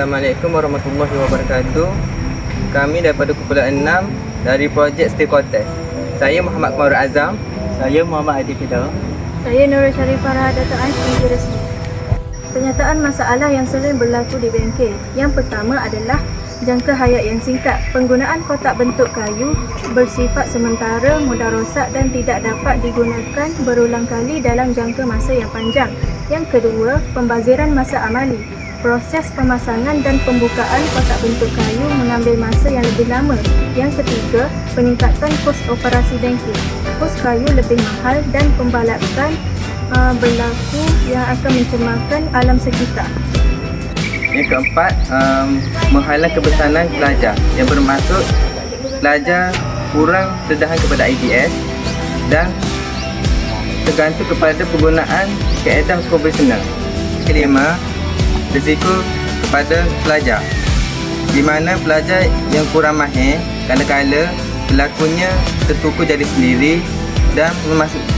Assalamualaikum warahmatullahi wabarakatuh. Kami daripada kumpulan 6 dari projek Stakeholders. Saya Muhammad Marul Azam. Saya Muhammad Adi Fidau. Saya Nurul Sharifah dataan PG Resmi. Penyataan masalah yang sering berlaku di bengkel. Yang pertama adalah jangka hayat yang singkat. Penggunaan kotak bentuk kayu bersifat sementara, mudah rosak dan tidak dapat digunakan berulang kali dalam jangka masa yang panjang. Yang kedua, pembaziran masa amali. Proses pemasangan dan pembukaan kotak bentuk kayu mengambil masa yang lebih lama. Yang ketiga, peningkatan kos operasi bengkel. Kos kayu lebih mahal dan pembalakan berlaku yang akan mencemarkan alam sekitar. Yang keempat, menghalang kebesanan pelajar, yang bermaksud pelajar kurang terdahan kepada IDS dan tergantung kepada penggunaan kaedah konvensional. Kelima, risiko kepada pelajar, di mana pelajar yang kurang mahir kadang-kadang berlakunya tertukar jari sendiri dan memasuki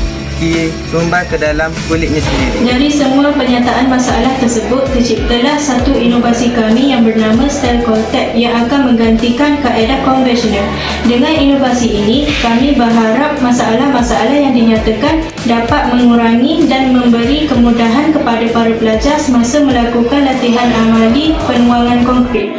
sumber ke dalam kulitnya sendiri. Dari semua penyataan masalah tersebut, terciptalah satu inovasi kami yang bernama Style Contact yang akan menggantikan kaedah konvensional. Dengan inovasi ini, kami berharap masalah-masalah yang dinyatakan dapat mengurangi dan memberi kemudahan kepada para pelajar semasa melakukan latihan amali penuangan konkret.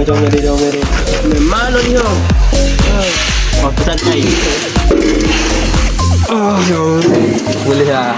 Jom dia. Memang lo ni. Aku santai. Boleh lah.